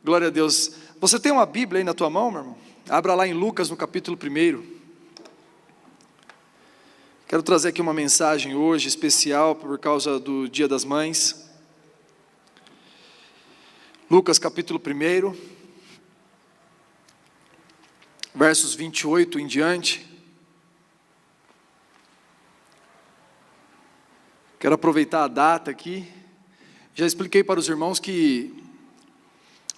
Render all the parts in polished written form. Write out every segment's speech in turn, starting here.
Glória a Deus. Você tem uma Bíblia aí na tua mão, meu irmão? Abra lá em Lucas, no capítulo 1. Quero trazer aqui uma mensagem hoje especial por causa do Dia das Mães. Lucas, capítulo 1, versos 28 em diante. Quero aproveitar a data aqui. Já expliquei para os irmãos que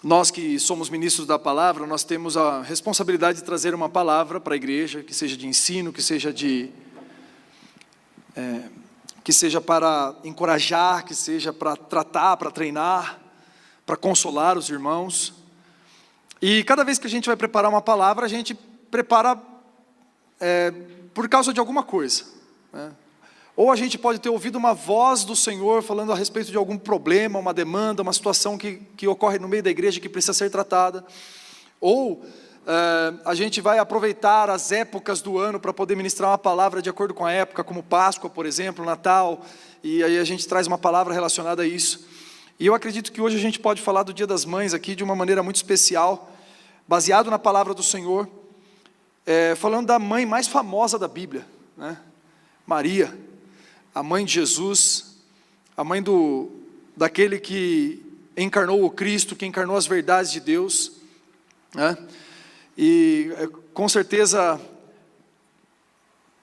nós que somos ministros da palavra, nós temos a responsabilidade de trazer uma palavra para a igreja, que seja de ensino, que seja para encorajar, que seja para tratar, para treinar, para consolar os irmãos. E cada vez que a gente vai preparar uma palavra, a gente prepara por causa de alguma coisa, né? Ou a gente pode ter ouvido uma voz do Senhor falando a respeito de algum problema, uma demanda, uma situação que ocorre no meio da igreja que precisa ser tratada. Ou a gente vai aproveitar as épocas do ano para poder ministrar uma palavra de acordo com a época, como Páscoa, por exemplo, Natal, e aí a gente traz uma palavra relacionada a isso. E eu acredito que hoje a gente pode falar do Dia das Mães aqui de uma maneira muito especial, baseado na palavra do Senhor, falando da mãe mais famosa da Bíblia, né? Maria, a mãe de Jesus, a mãe daquele que encarnou o Cristo, que encarnou as verdades de Deus, né? E com certeza,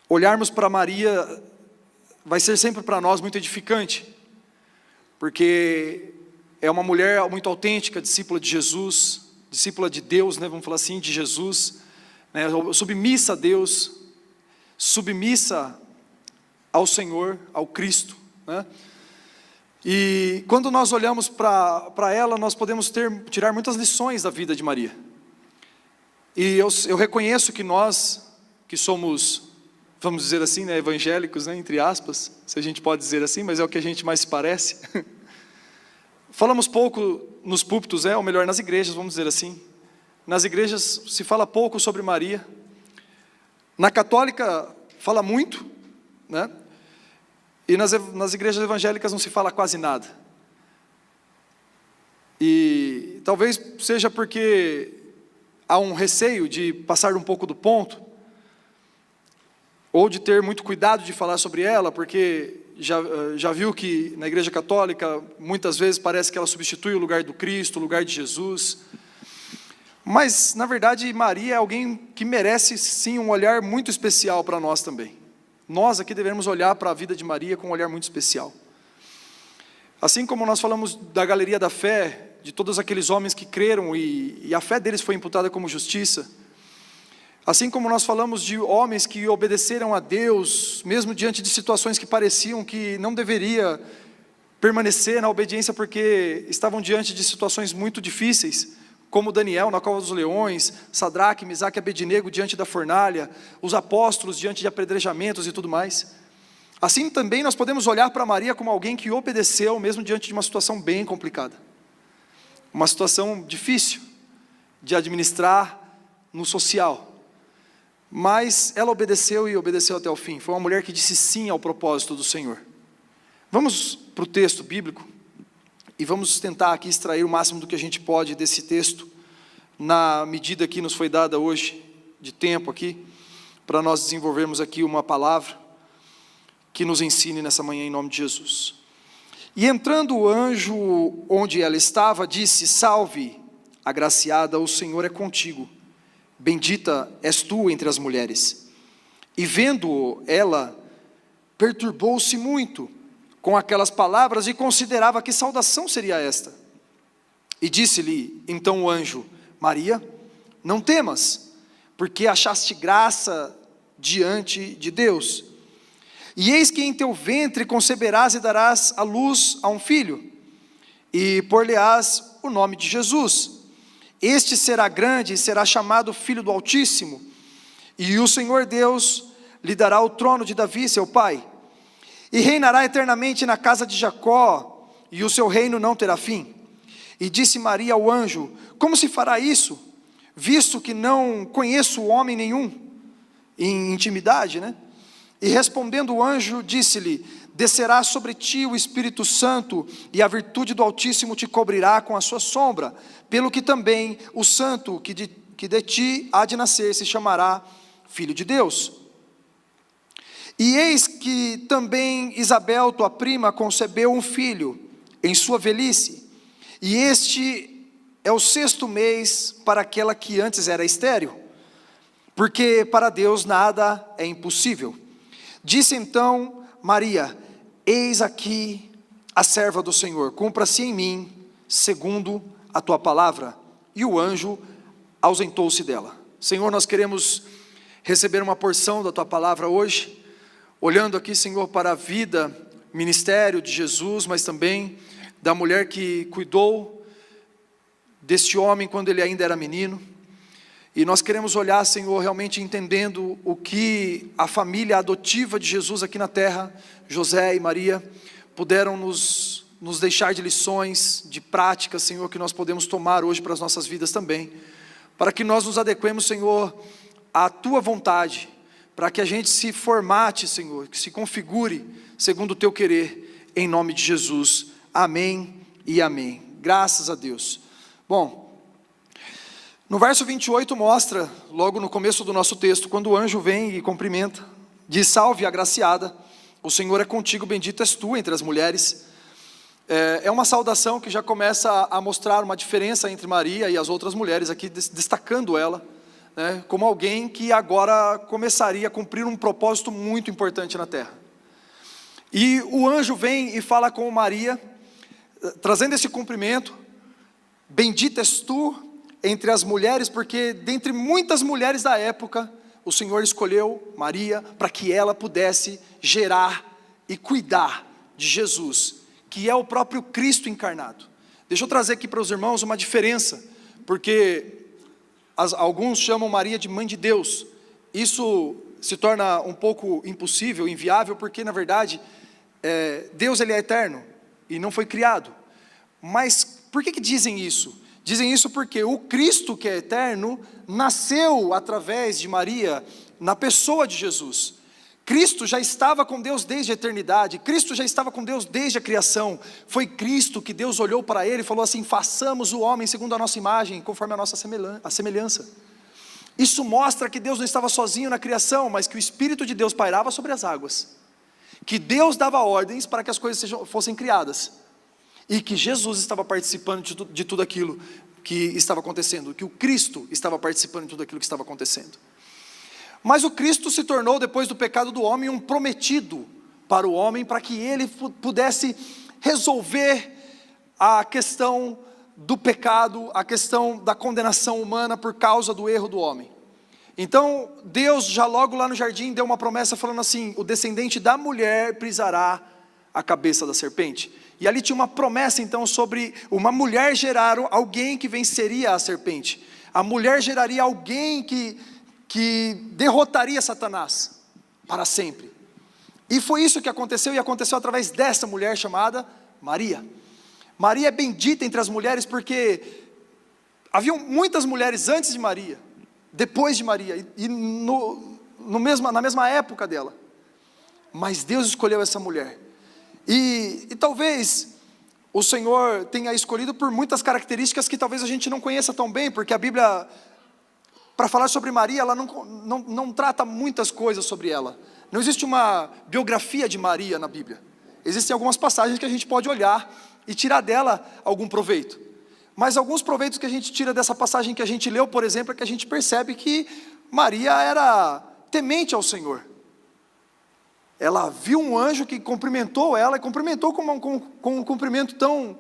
olharmos para Maria vai ser sempre para nós muito edificante, porque é uma mulher muito autêntica, discípula de Jesus, discípula de Deus, né? Vamos falar assim, de Jesus, né? Submissa a Deus, submissa ao Senhor, ao Cristo, né? E quando nós olhamos para ela, nós podemos tirar muitas lições da vida de Maria. E eu reconheço que nós, que somos, vamos dizer assim, né, evangélicos, né, entre aspas, se a gente pode dizer assim, mas é o que a gente mais se parece. Falamos pouco nos púlpitos, ou melhor, nas igrejas, vamos dizer assim. Nas igrejas se fala pouco sobre Maria. Na católica fala muito, né? E nas igrejas evangélicas não se fala quase nada. E talvez seja porque há um receio de passar um pouco do ponto, ou de ter muito cuidado de falar sobre ela, porque já viu que na igreja católica, muitas vezes parece que ela substitui o lugar do Cristo, o lugar de Jesus. Mas, na verdade, Maria é alguém que merece, sim, um olhar muito especial para nós também. Nós aqui devemos olhar para a vida de Maria com um olhar muito especial. Assim como nós falamos da galeria da fé, de todos aqueles homens que creram e a fé deles foi imputada como justiça, assim como nós falamos de homens que obedeceram a Deus, mesmo diante de situações que pareciam que não deveria permanecer na obediência porque estavam diante de situações muito difíceis, como Daniel na cova dos leões, Sadraque, Misaque e Abednego diante da fornalha, os apóstolos diante de apedrejamentos e tudo mais. Assim também nós podemos olhar para Maria como alguém que obedeceu mesmo diante de uma situação bem complicada, uma situação difícil de administrar no social, mas ela obedeceu e obedeceu até o fim. Foi uma mulher que disse sim ao propósito do Senhor. Vamos para o texto bíblico e vamos tentar aqui extrair o máximo do que a gente pode desse texto, na medida que nos foi dada hoje de tempo aqui, para nós desenvolvermos aqui uma palavra que nos ensine nessa manhã em nome de Jesus. E entrando o anjo onde ela estava, disse: salve, agraciada, o Senhor é contigo, bendita és tu entre as mulheres. E vendo-o, ela perturbou-se muito com aquelas palavras e considerava que saudação seria esta. E disse-lhe então o anjo: Maria, não temas, porque achaste graça diante de Deus. E eis que em teu ventre conceberás e darás à luz a um filho, e por-lhe-ás o nome de Jesus. Este será grande e será chamado Filho do Altíssimo, e o Senhor Deus lhe dará o trono de Davi, seu pai, e reinará eternamente na casa de Jacó, e o seu reino não terá fim. E disse Maria ao anjo: como se fará isso, visto que não conheço homem nenhum, em intimidade, né? E respondendo o anjo, disse-lhe: descerá sobre ti o Espírito Santo, e a virtude do Altíssimo te cobrirá com a sua sombra, pelo que também o santo que de ti há de nascer se chamará Filho de Deus. E eis que também Isabel, tua prima, concebeu um filho em sua velhice, e este é o 6º mês para aquela que antes era estéril, porque para Deus nada é impossível. Disse então Maria: eis aqui a serva do Senhor, cumpra-se em mim segundo a tua palavra. E o anjo ausentou-se dela. Senhor, nós queremos receber uma porção da tua palavra hoje, olhando aqui, Senhor, para a vida, ministério de Jesus, mas também da mulher que cuidou deste homem quando ele ainda era menino. E nós queremos olhar, Senhor, realmente entendendo o que a família adotiva de Jesus aqui na terra, José e Maria, puderam nos deixar de lições, de práticas, Senhor, que nós podemos tomar hoje para as nossas vidas também, para que nós nos adequemos, Senhor, à tua vontade, para que a gente se formate, Senhor, que se configure segundo o teu querer, em nome de Jesus. Amém e amém. Graças a Deus. Bom, no verso 28 mostra, logo no começo do nosso texto, quando o anjo vem e cumprimenta, diz: salve, agraciada, o Senhor é contigo, bendita és tu entre as mulheres. É uma saudação que já começa a mostrar uma diferença entre Maria e as outras mulheres, aqui destacando ela, né, como alguém que agora começaria a cumprir um propósito muito importante na terra. E o anjo vem e fala com Maria, trazendo esse cumprimento: bendita és tu entre as mulheres, porque dentre muitas mulheres da época, o Senhor escolheu Maria para que ela pudesse gerar e cuidar de Jesus, que é o próprio Cristo encarnado. Deixa eu trazer aqui para os irmãos uma diferença, porque alguns chamam Maria de mãe de Deus. Isso se torna um pouco impossível, inviável, porque na verdade, Deus ele é eterno e não foi criado. Mas por que dizem isso? Dizem isso porque o Cristo que é eterno nasceu através de Maria, na pessoa de Jesus. Cristo já estava com Deus desde a eternidade, Cristo já estava com Deus desde a criação. Foi Cristo que Deus olhou para ele e falou assim: façamos o homem segundo a nossa imagem, conforme a nossa semelhança. Isso mostra que Deus não estava sozinho na criação, mas que o Espírito de Deus pairava sobre as águas, que Deus dava ordens para que as coisas fossem criadas, e que Jesus estava participando de tudo aquilo que estava acontecendo, que o Cristo estava participando de tudo aquilo que estava acontecendo. Mas o Cristo se tornou, depois do pecado do homem, um prometido para o homem, para que ele pudesse resolver a questão do pecado, a questão da condenação humana por causa do erro do homem. Então Deus já logo lá no jardim deu uma promessa falando assim: o descendente da mulher pisará a cabeça da serpente. E ali tinha uma promessa então sobre uma mulher gerar alguém que venceria a serpente. A mulher geraria alguém que derrotaria Satanás para sempre. E foi isso que aconteceu, e aconteceu através dessa mulher chamada Maria. Maria é bendita entre as mulheres porque haviam muitas mulheres antes de Maria, depois de Maria, e na mesma época dela. Mas Deus escolheu essa mulher. E talvez o Senhor tenha escolhido por muitas características que talvez a gente não conheça tão bem, porque a Bíblia, para falar sobre Maria, ela não trata muitas coisas sobre ela. Não existe uma biografia de Maria na Bíblia. Existem algumas passagens que a gente pode olhar e tirar dela algum proveito. Mas alguns proveitos que a gente tira dessa passagem que a gente leu, por exemplo, é que a gente percebe que Maria era temente ao Senhor. Ela viu um anjo que cumprimentou ela, e cumprimentou com um cumprimento tão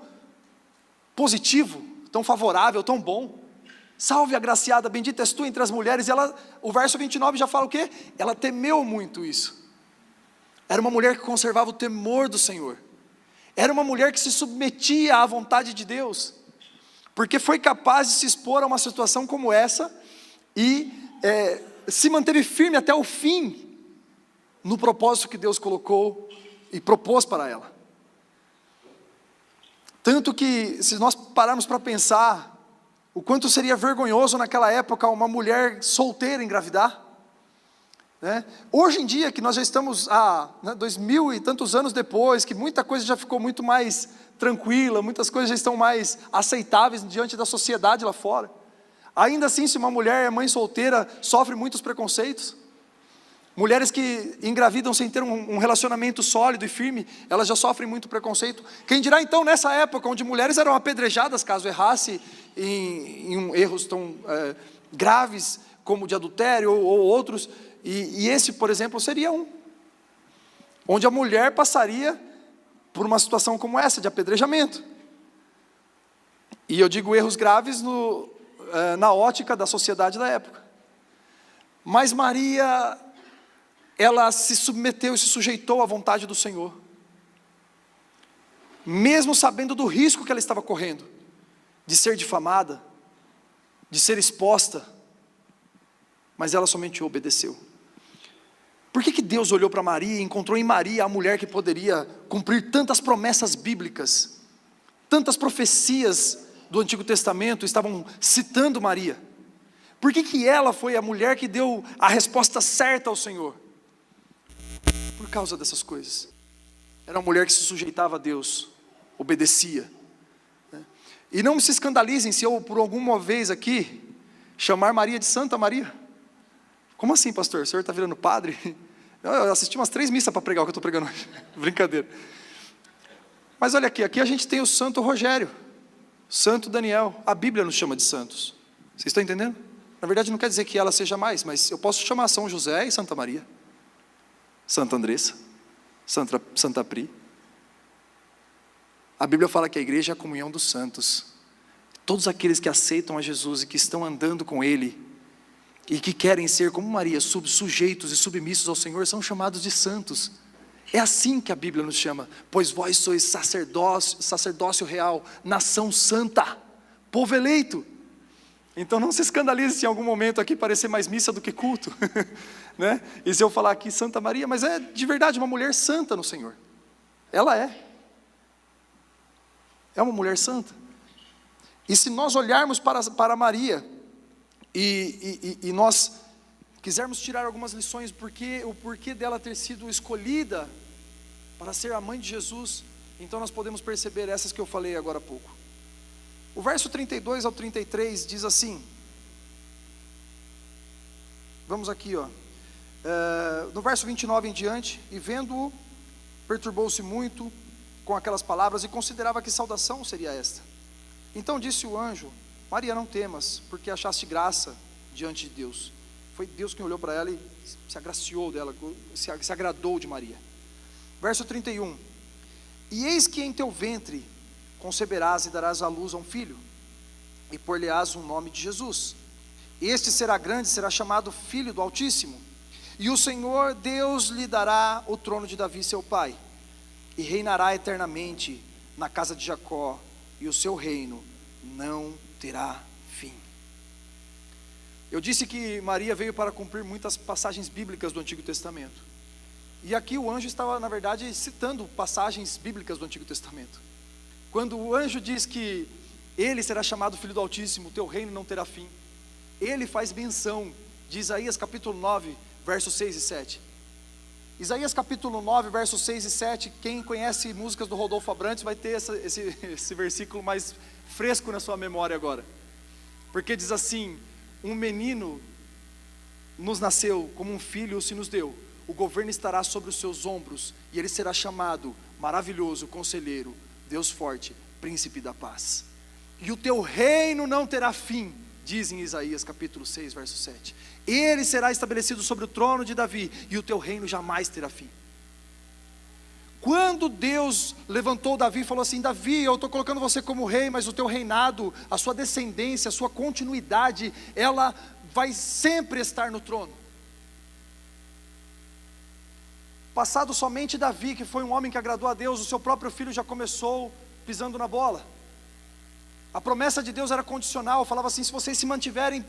positivo, tão favorável, tão bom. Salve, agraciada, bendita és tu entre as mulheres. E o verso 29 já fala o quê? Ela temeu muito isso. Era uma mulher que conservava o temor do Senhor. Era uma mulher que se submetia à vontade de Deus, porque foi capaz de se expor a uma situação como essa, e se manteve firme até o fim, no propósito que Deus colocou e propôs para ela. Tanto que, se nós pararmos para pensar, o quanto seria vergonhoso naquela época uma mulher solteira engravidar. né? Hoje em dia, que nós já estamos há 2000 e tantos anos depois, que muita coisa já ficou muito mais tranquila, muitas coisas já estão mais aceitáveis diante da sociedade lá fora. Ainda assim, se uma mulher é mãe solteira, sofre muitos preconceitos. Mulheres que engravidam sem ter um relacionamento sólido e firme, elas já sofrem muito preconceito. Quem dirá então nessa época, onde mulheres eram apedrejadas caso errasse em erros tão graves, como de adultério ou outros, e esse, por exemplo, seria um, onde a mulher passaria por uma situação como essa, de apedrejamento. E eu digo erros graves na ótica da sociedade da época. Mas Maria, ela se submeteu e se sujeitou à vontade do Senhor, mesmo sabendo do risco que ela estava correndo, de ser difamada, de ser exposta, mas ela somente obedeceu. Por que Deus olhou para Maria e encontrou em Maria a mulher que poderia cumprir tantas promessas bíblicas, tantas profecias do Antigo Testamento estavam citando Maria? Por que ela foi a mulher que deu a resposta certa ao Senhor? Por causa dessas coisas. Era uma mulher que se sujeitava a Deus, obedecia, né? E não se escandalizem se eu, por alguma vez aqui, chamar Maria de Santa Maria. Como assim, pastor? O senhor está virando padre? Eu assisti umas 3 missas para pregar o que eu estou pregando hoje. Brincadeira. Mas olha aqui a gente tem o Santo Rogério, Santo Daniel. A Bíblia nos chama de santos. Vocês estão entendendo? Na verdade não quer dizer que ela seja mais, mas eu posso chamar São José e Santa Maria, Santa Andressa, Santa Pri. A Bíblia fala que a igreja é a comunhão dos santos. Todos aqueles que aceitam a Jesus e que estão andando com Ele, e que querem ser como Maria, sujeitos e submissos ao Senhor, são chamados de santos. É assim que a Bíblia nos chama: pois vós sois sacerdócio real, nação santa, povo eleito. Então não se escandalize se em algum momento aqui parecer mais missa do que culto, né? E se eu falar aqui Santa Maria, mas é de verdade uma mulher santa no Senhor. Ela é uma mulher santa. E se nós olharmos para Maria, e nós quisermos tirar algumas lições, o porquê dela ter sido escolhida para ser a mãe de Jesus, então nós podemos perceber essas que eu falei agora há pouco. O verso 32 ao 33 diz assim, vamos aqui, no verso 29 em diante: e vendo-o, perturbou-se muito com aquelas palavras, e considerava que saudação seria esta. Então disse o anjo: Maria, não temas, porque achaste graça diante de Deus. Foi Deus quem olhou para ela e se agraciou dela, se agradou de Maria. Verso 31: e eis que em teu ventre conceberás e darás à luz a um filho, e por-lhe-ás um nome de Jesus. Este será grande, será chamado Filho do Altíssimo, e o Senhor Deus lhe dará o trono de Davi seu pai, e reinará eternamente na casa de Jacó, e o seu reino não terá fim. Eu disse que Maria veio para cumprir muitas passagens bíblicas do Antigo Testamento, e aqui o anjo estava, na verdade, citando passagens bíblicas do Antigo Testamento. Quando o anjo diz que ele será chamado Filho do Altíssimo, teu reino não terá fim, ele faz menção de Isaías capítulo 9, versos 6 e 7. Isaías capítulo 9, versos 6 e 7, quem conhece músicas do Rodolfo Abrantes vai ter esse versículo mais fresco na sua memória agora, porque diz assim: um menino nos nasceu, como um filho se nos deu, o governo estará sobre os seus ombros, e ele será chamado Maravilhoso, Conselheiro, Deus Forte, Príncipe da Paz. E o teu reino não terá fim, diz em Isaías capítulo 6, verso 7. Ele será estabelecido sobre o trono de Davi, e o teu reino jamais terá fim. Quando Deus levantou Davi e falou assim: Davi, eu estou colocando você como rei, mas o teu reinado, a sua descendência, a sua continuidade, ela vai sempre estar no trono. Passado somente Davi, que foi um homem que agradou a Deus, o seu próprio filho já começou pisando na bola. A promessa de Deus era condicional, falava assim: se vocês se mantiverem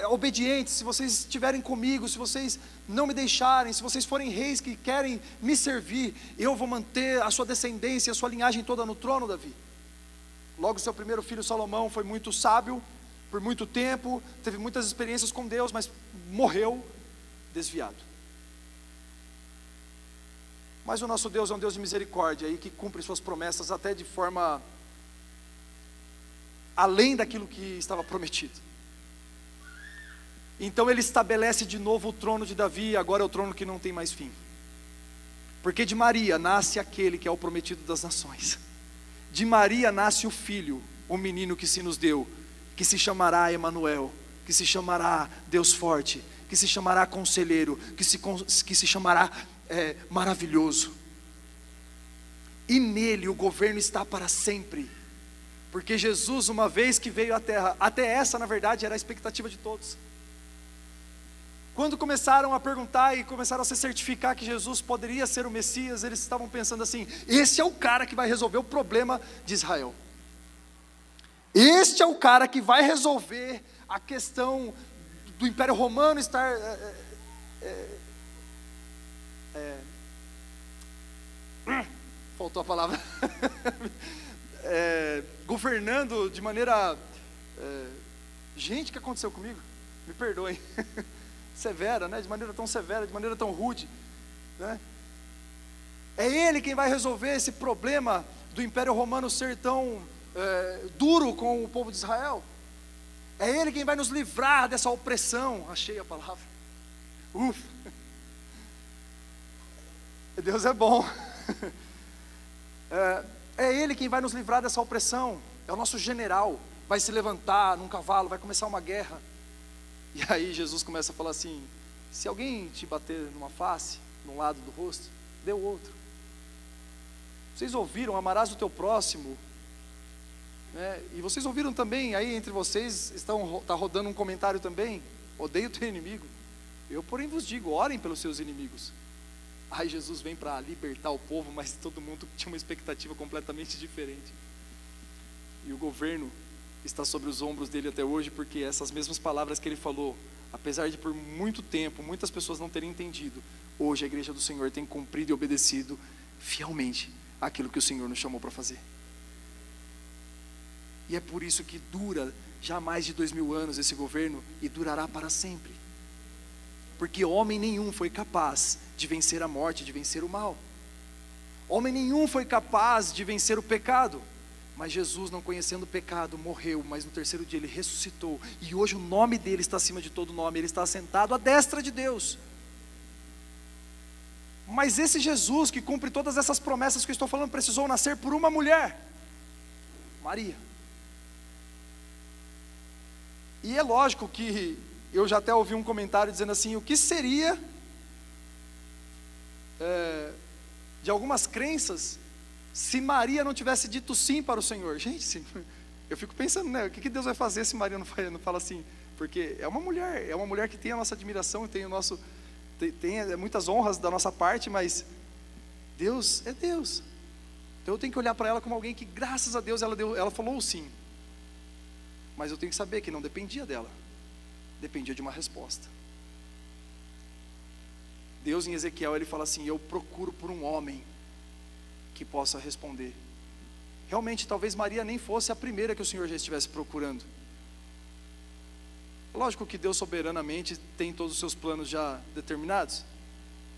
obedientes, se vocês estiverem comigo, se vocês não me deixarem, se vocês forem reis que querem me servir, eu vou manter a sua descendência, a sua linhagem toda no trono, Davi. Logo seu primeiro filho Salomão foi muito sábio, por muito tempo, teve muitas experiências com Deus, mas morreu desviado. Mas o nosso Deus é um Deus de misericórdia e que cumpre suas promessas até de forma além daquilo que estava prometido. Então ele estabelece de novo o trono de Davi, agora é o trono que não tem mais fim. Porque de Maria nasce aquele que é o prometido das nações. De Maria nasce o Filho, o menino que se nos deu, que se chamará Emanuel, que se chamará Deus forte, que se chamará Conselheiro, que se chamará Maravilhoso. E nele o governo está para sempre. Porque Jesus, uma vez que veio à terra, até essa na verdade era a expectativa de todos. Quando começaram a perguntar e começaram a se certificar que Jesus poderia ser o Messias, eles estavam pensando assim: esse é o cara que vai resolver o problema de Israel. Este é o cara que vai resolver a questão do Império Romano estar faltou a palavra governando de maneira gente, o que aconteceu comigo? Me perdoem. Severa, né? De maneira tão severa, de maneira tão rude, né? É ele quem vai resolver esse problema do Império Romano ser tão duro com o povo de Israel. É ele quem vai nos livrar dessa opressão. Achei a palavra. Ufa. Deus é bom. É ele quem vai nos livrar dessa opressão. É o nosso general. Vai se levantar num cavalo, vai começar uma guerra. E aí Jesus começa a falar assim: se alguém te bater numa face, num lado do rosto, dê o outro. Vocês ouviram, amarás o teu próximo, né? E vocês ouviram também, aí entre vocês está rodando um comentário também: odeia o teu inimigo. Eu porém vos digo, orem pelos seus inimigos. Aí Jesus vem para libertar o povo, mas todo mundo tinha uma expectativa completamente diferente. E o governo está sobre os ombros dele até hoje, porque essas mesmas palavras que ele falou, apesar de por muito tempo muitas pessoas não terem entendido, hoje a igreja do Senhor tem cumprido e obedecido fielmente aquilo que o Senhor nos chamou para fazer. E é por isso que dura já mais de 2000 anos esse governo, e durará para sempre. Porque homem nenhum foi capaz de vencer a morte, de vencer o mal. Homem nenhum foi capaz de vencer o pecado. Mas Jesus, não conhecendo o pecado, morreu, mas no terceiro dia ele ressuscitou, e hoje o nome dele está acima de todo nome, ele está sentado à destra de Deus. Mas esse Jesus que cumpre todas essas promessas que eu estou falando, precisou nascer por uma mulher, Maria. E é lógico que eu já até ouvi um comentário dizendo assim: o que seria de algumas crenças se Maria não tivesse dito sim para o Senhor? Gente, eu fico pensando, né? O que Deus vai fazer se Maria não fala assim? Porque é uma mulher que tem a nossa admiração, tem muitas honras da nossa parte, mas Deus é Deus. Então eu tenho que olhar para ela como alguém que, graças a Deus, ela falou o sim. Mas eu tenho que saber que não dependia dela, dependia de uma resposta. Deus em Ezequiel, ele fala assim: eu procuro por um homem que possa responder. Realmente, talvez Maria nem fosse a primeira que o Senhor já estivesse procurando. Lógico que Deus soberanamente tem todos os seus planos já determinados,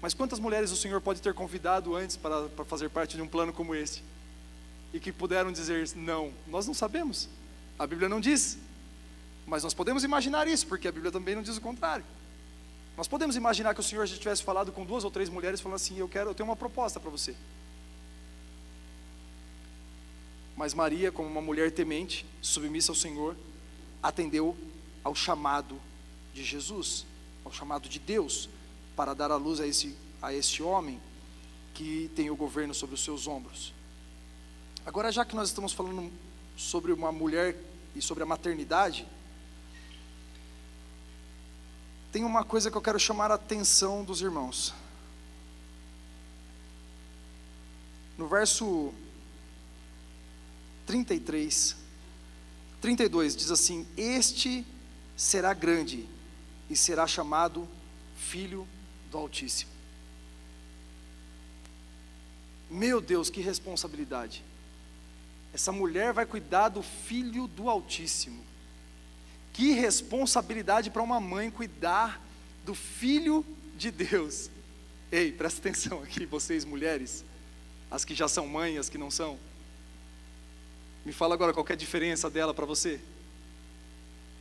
mas quantas mulheres o Senhor pode ter convidado antes para fazer parte de um plano como esse, e que puderam dizer não? Nós não sabemos, a Bíblia não diz, mas nós podemos imaginar isso, porque a Bíblia também não diz o contrário. Nós podemos imaginar que o Senhor já tivesse falado com 2 ou 3 mulheres, falando assim: eu tenho uma proposta para você. Mas Maria, como uma mulher temente, submissa ao Senhor, atendeu ao chamado de Jesus, ao chamado de Deus, para dar a luz a esse homem que tem o governo sobre os seus ombros. Agora, já que nós estamos falando sobre uma mulher e sobre a maternidade, tem uma coisa que eu quero chamar a atenção dos irmãos. No verso 32 diz assim: este será grande e será chamado Filho do Altíssimo. Meu Deus, que responsabilidade! Essa mulher vai cuidar do Filho do Altíssimo. Que responsabilidade para uma mãe cuidar do Filho de Deus. Ei, presta atenção aqui, vocês mulheres, as que já são mães, as que não são. Me fala agora qual que é a diferença dela para você.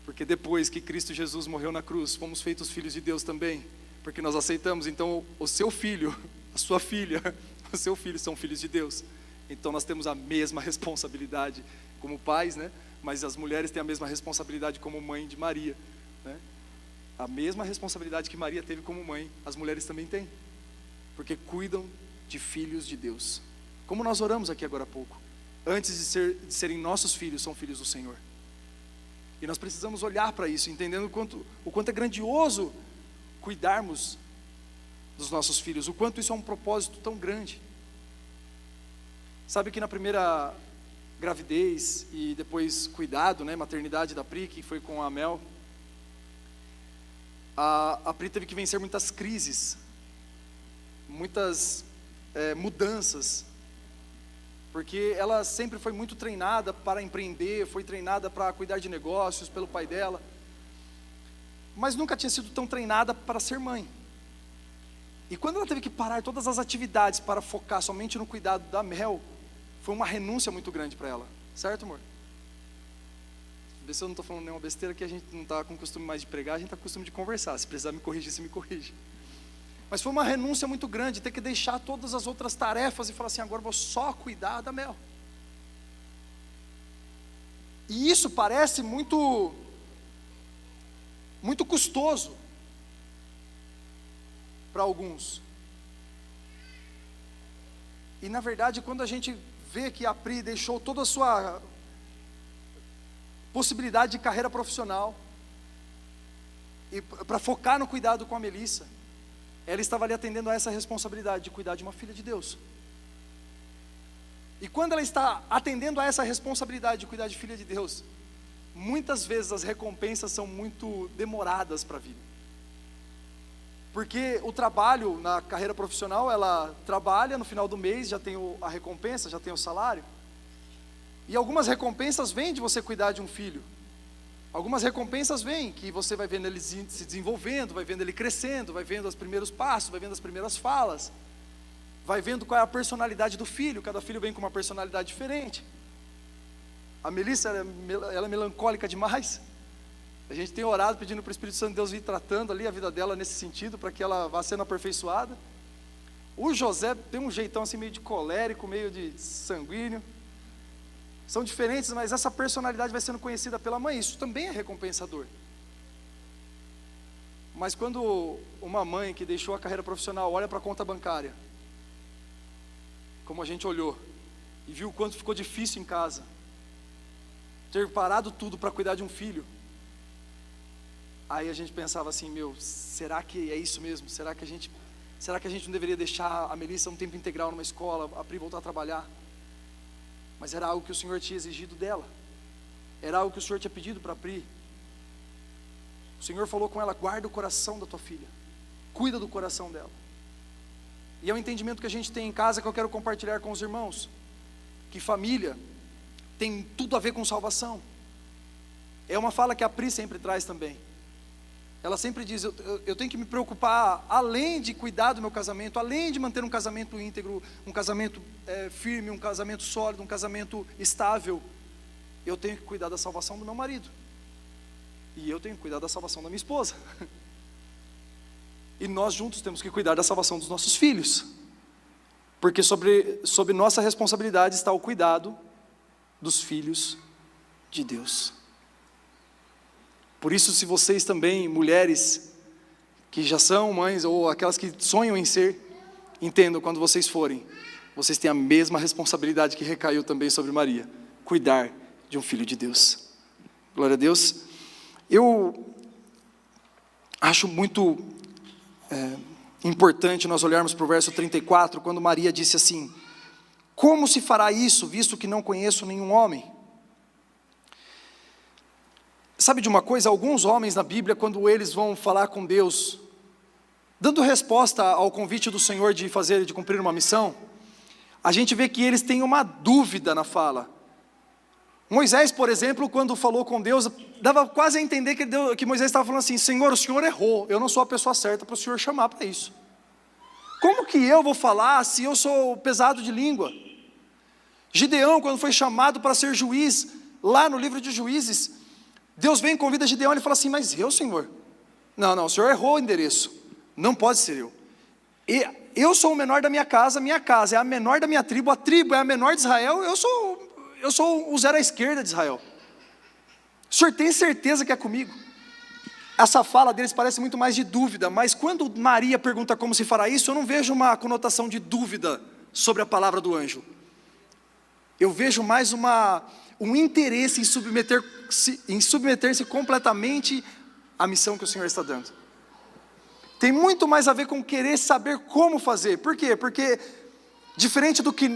Porque depois que Cristo Jesus morreu na cruz, fomos feitos filhos de Deus também. Porque nós aceitamos, então o seu filho, a sua filha, o seu filho são filhos de Deus. Então nós temos a mesma responsabilidade como pais, né? Mas as mulheres têm a mesma responsabilidade como mãe de Maria, né? A mesma responsabilidade que Maria teve como mãe, as mulheres também têm. Porque cuidam de filhos de Deus. Como nós oramos aqui agora há pouco. Antes de serem nossos filhos, são filhos do Senhor. E nós precisamos olhar para isso, entendendo o quanto é grandioso cuidarmos dos nossos filhos, o quanto isso é um propósito tão grande. Sabe que na primeira gravidez e depois cuidado, né, maternidade da Pri, que foi com a Mel, a Pri teve que vencer muitas crises, muitas mudanças, porque ela sempre foi muito treinada para empreender, foi treinada para cuidar de negócios pelo pai dela, mas nunca tinha sido tão treinada para ser mãe. E quando ela teve que parar todas as atividades para focar somente no cuidado da Mel, foi uma renúncia muito grande para ela, certo, amor? Vê se eu não estou falando nenhuma besteira, que a gente não está com o costume mais de pregar, a gente está com o costume de conversar. Se precisar me corrigir, você me corrige. Mas foi uma renúncia muito grande, ter que deixar todas as outras tarefas e falar assim, agora eu vou só cuidar da Mel. E isso parece muito custoso para alguns. E na verdade, quando a gente vê que a Pri deixou toda a sua possibilidade de carreira profissional e para focar no cuidado com a Melissa, ela estava ali atendendo a essa responsabilidade de cuidar de uma filha de Deus. E quando ela está atendendo a essa responsabilidade de cuidar de filha de Deus, muitas vezes as recompensas são muito demoradas para vir. Porque o trabalho na carreira profissional, ela trabalha no final do mês, já tem a recompensa, já tem o salário. E algumas recompensas vêm de você cuidar de um filho. Algumas recompensas vêm, que você vai vendo ele se desenvolvendo, vai vendo ele crescendo, vai vendo os primeiros passos, vai vendo as primeiras falas, vai vendo qual é a personalidade do filho, cada filho vem com uma personalidade diferente. A Melissa, ela é melancólica demais. A gente tem orado pedindo para o Espírito Santo de Deus vir tratando ali a vida dela nesse sentido, para que ela vá sendo aperfeiçoada. O José tem um jeitão assim meio de colérico, meio de sanguíneo. São diferentes, mas essa personalidade vai sendo conhecida pela mãe, isso também é recompensador. Mas quando uma mãe que deixou a carreira profissional olha para a conta bancária, como a gente olhou, e viu o quanto ficou difícil em casa, ter parado tudo para cuidar de um filho, aí a gente pensava assim, será que é isso mesmo? Será que a gente não deveria deixar a Melissa um tempo integral numa escola, a Pri voltar a trabalhar? Mas era algo que o Senhor tinha exigido dela, era algo que o Senhor tinha pedido para a Pri. O Senhor falou com ela, guarda o coração da tua filha, cuida do coração dela. E é um entendimento que a gente tem em casa que eu quero compartilhar com os irmãos, que família tem tudo a ver com salvação. É uma fala que a Pri sempre traz também. Ela sempre diz, eu tenho que me preocupar, além de cuidar do meu casamento, além de manter um casamento íntegro, um casamento firme, um casamento sólido, um casamento estável, eu tenho que cuidar da salvação do meu marido. E eu tenho que cuidar da salvação da minha esposa. E nós juntos temos que cuidar da salvação dos nossos filhos. Porque sobre nossa responsabilidade está o cuidado dos filhos de Deus. Por isso, se vocês também, mulheres, que já são mães, ou aquelas que sonham em ser, entendam, quando vocês forem, vocês têm a mesma responsabilidade que recaiu também sobre Maria, cuidar de um filho de Deus. Glória a Deus. Eu acho muito importante nós olharmos para o verso 34, quando Maria disse assim, como se fará isso, visto que não conheço nenhum homem? Sabe de uma coisa, alguns homens na Bíblia, quando eles vão falar com Deus, dando resposta ao convite do Senhor de cumprir uma missão, a gente vê que eles têm uma dúvida na fala. Moisés, por exemplo, quando falou com Deus, dava quase a entender que Moisés estava falando assim, Senhor, o Senhor errou, eu não sou a pessoa certa para o Senhor chamar para isso. Como que eu vou falar se eu sou pesado de língua? Gideão, quando foi chamado para ser juiz, lá no livro de Juízes, Deus vem e convida Gideão, ele fala assim, mas eu, Senhor? Não, o Senhor errou o endereço, não pode ser eu. Eu sou o menor da minha casa é a menor da minha tribo, a tribo é a menor de Israel, eu sou o zero à esquerda de Israel. O Senhor tem certeza que é comigo? Essa fala deles parece muito mais de dúvida, mas quando Maria pergunta como se fará isso, eu não vejo uma conotação de dúvida sobre a palavra do anjo. Eu vejo mais um interesse em submeter-se completamente à missão que o Senhor está dando. Tem muito mais a ver com querer saber como fazer. Por quê? Porque, diferente do que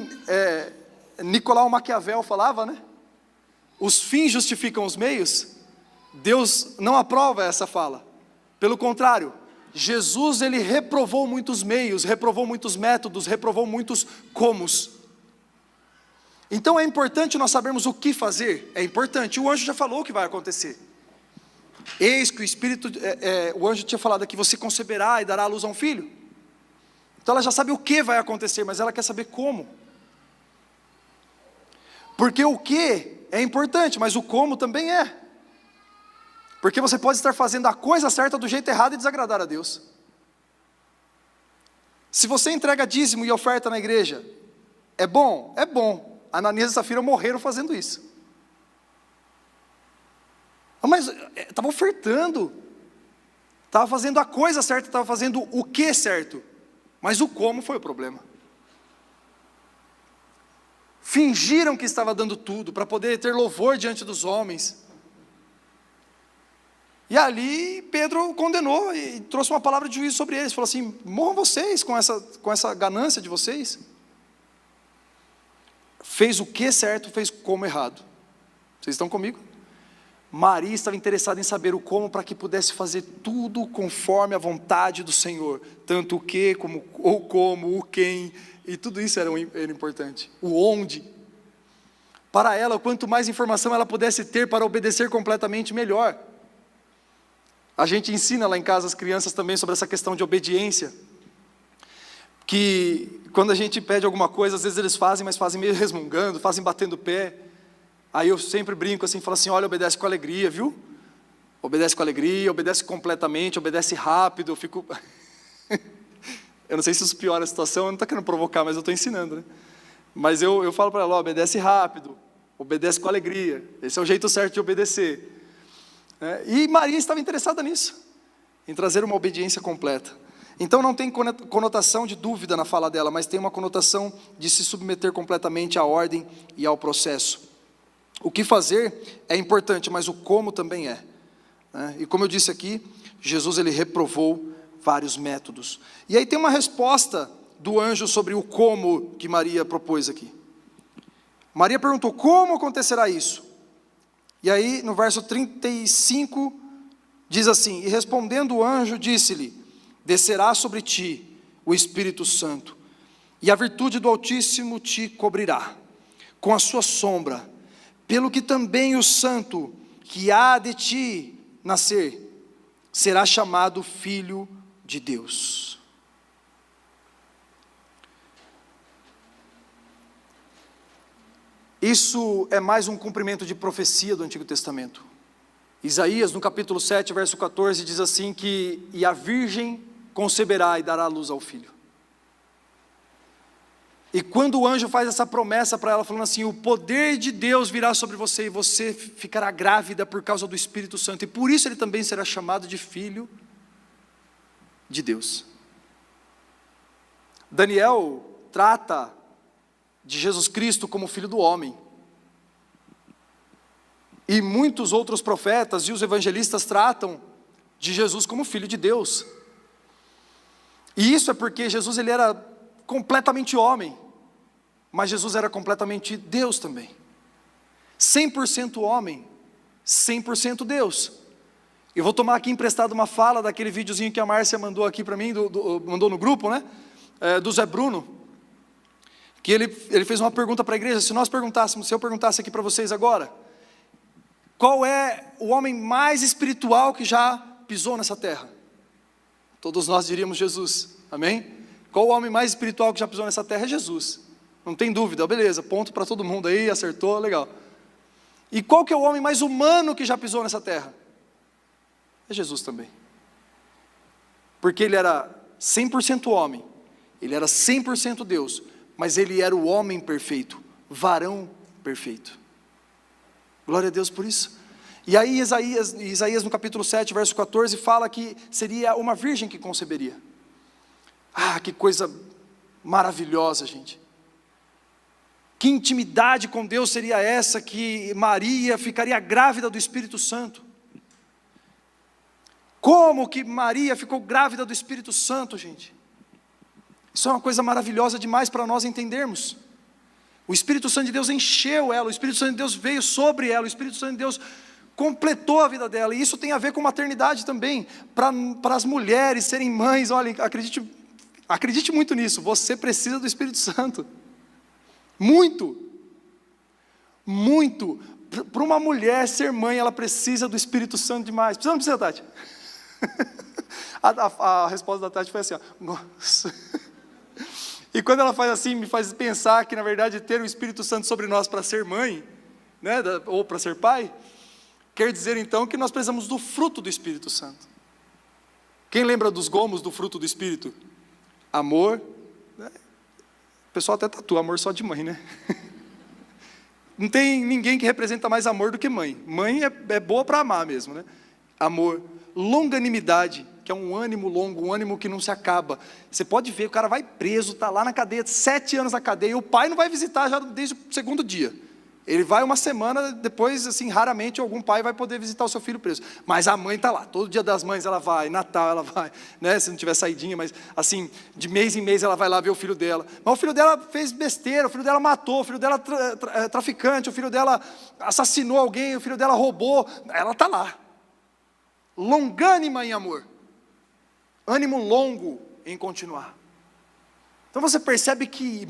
Nicolau Maquiavel falava, né? Os fins justificam os meios. Deus não aprova essa fala. Pelo contrário, Jesus, ele reprovou muitos meios, reprovou muitos métodos, reprovou muitos comos. Então é importante nós sabermos o que fazer. É importante, o anjo já falou o que vai acontecer. Eis que o Espírito, o anjo tinha falado aqui, você conceberá e dará à luz a um filho. Então ela já sabe o que vai acontecer, mas ela quer saber como. Porque o que é importante, mas o como também é. Porque você pode estar fazendo a coisa certa do jeito errado e desagradar a Deus. Se você entrega dízimo e oferta na igreja, é bom? É bom. Ananias e Safira morreram fazendo isso. Mas estava ofertando, estava fazendo a coisa certa, estava fazendo o que certo, mas o como foi o problema. Fingiram que estava dando tudo, para poder ter louvor diante dos homens. E ali Pedro condenou e trouxe uma palavra de juízo sobre eles, falou assim, morram vocês com essa ganância de vocês. Fez o que certo, fez como errado. Vocês estão comigo? Maria estava interessada em saber o como, para que pudesse fazer tudo conforme a vontade do Senhor, tanto o que, como o como, o quem, e tudo isso era importante, o onde. Para ela, quanto mais informação ela pudesse ter para obedecer completamente, melhor. A gente ensina lá em casa as crianças também sobre essa questão de obediência, que quando a gente pede alguma coisa, às vezes eles fazem, mas fazem meio resmungando, fazem batendo o pé. Aí eu sempre brinco assim, falo assim, olha, obedece com alegria, viu? Obedece com alegria, obedece completamente, obedece rápido, eu fico... eu não sei se isso piora a situação, eu não estou querendo provocar, mas eu estou ensinando, né? Mas eu falo para ela, ó, obedece rápido, obedece com alegria, esse é o jeito certo de obedecer. E Maria estava interessada nisso, em trazer uma obediência completa. Então não tem conotação de dúvida na fala dela, mas tem uma conotação de se submeter completamente à ordem e ao processo. O que fazer é importante, mas o como também é. E como eu disse aqui, Jesus ele reprovou vários métodos. E aí tem uma resposta do anjo sobre o como que Maria propôs aqui. Maria perguntou, como acontecerá isso? E aí no verso 35 diz assim, e respondendo o anjo disse-lhe, descerá sobre ti o Espírito Santo, e a virtude do Altíssimo te cobrirá com a sua sombra, pelo que também o santo que há de ti nascer, será chamado Filho de Deus. Isso é mais um cumprimento de profecia do Antigo Testamento. Isaías, no capítulo 7, verso 14, diz assim que, e a virgem conceberá e dará à luz ao filho. E quando o anjo faz essa promessa para ela, falando assim, o poder de Deus virá sobre você, e você ficará grávida por causa do Espírito Santo, e por isso ele também será chamado de Filho de Deus. Daniel trata de Jesus Cristo como Filho do homem, e muitos outros profetas e os evangelistas tratam de Jesus como Filho de Deus. E isso é porque Jesus ele era completamente homem, mas Jesus era completamente Deus também. 100% homem, 100% Deus. Eu vou tomar aqui emprestado uma fala daquele videozinho que a Márcia mandou aqui para mim, mandou no grupo, né? Do Zé Bruno, que ele fez uma pergunta para a igreja. Se eu perguntasse aqui para vocês agora, qual é o homem mais espiritual que já pisou nessa terra? Todos nós diríamos Jesus, amém? Qual o homem mais espiritual que já pisou nessa terra? É Jesus. Não tem dúvida, beleza, ponto para todo mundo aí, acertou, legal. E qual que é o homem mais humano que já pisou nessa terra? É Jesus também. Porque ele era 100% homem, ele era 100% Deus, mas ele era o homem perfeito, varão perfeito. Glória a Deus por isso. E aí Isaías no capítulo 7, verso 14, fala que seria uma virgem que conceberia. Ah, que coisa maravilhosa, gente. Que intimidade com Deus seria essa, que Maria ficaria grávida do Espírito Santo? Como que Maria ficou grávida do Espírito Santo, gente? Isso é uma coisa maravilhosa demais para nós entendermos. O Espírito Santo de Deus encheu ela, o Espírito Santo de Deus veio sobre ela, o Espírito Santo de Deus completou a vida dela, e isso tem a ver com maternidade também, para as mulheres serem mães. Olha, acredite muito nisso, você precisa do Espírito Santo, muito, para uma mulher ser mãe, ela precisa do Espírito Santo demais. Precisa ou não precisa, Tati? A resposta da Tati foi assim, ó, nossa. E quando ela faz assim, me faz pensar que na verdade ter o Espírito Santo sobre nós para ser mãe, né, ou para ser pai, quer dizer então que nós precisamos do fruto do Espírito Santo. Quem lembra dos gomos do fruto do Espírito? Amor, né? O pessoal até tatua, amor só de mãe, né? Não tem ninguém que representa mais amor do que mãe. Mãe é boa para amar mesmo, né? Amor, longanimidade, que é um ânimo longo, um ânimo que não se acaba. Você pode ver, o cara vai preso, está lá na cadeia, 7 anos na cadeia, e o pai não vai visitar já desde o segundo dia. Ele vai uma semana, depois, assim, raramente algum pai vai poder visitar o seu filho preso. Mas a mãe está lá, todo dia das mães ela vai, Natal ela vai, né, se não tiver saidinha, mas assim, de mês em mês ela vai lá ver o filho dela. Mas o filho dela fez besteira, o filho dela matou, o filho dela é traficante, o filho dela assassinou alguém, o filho dela roubou, ela está lá. Longânima em amor. Ânimo longo em continuar. Então você percebe que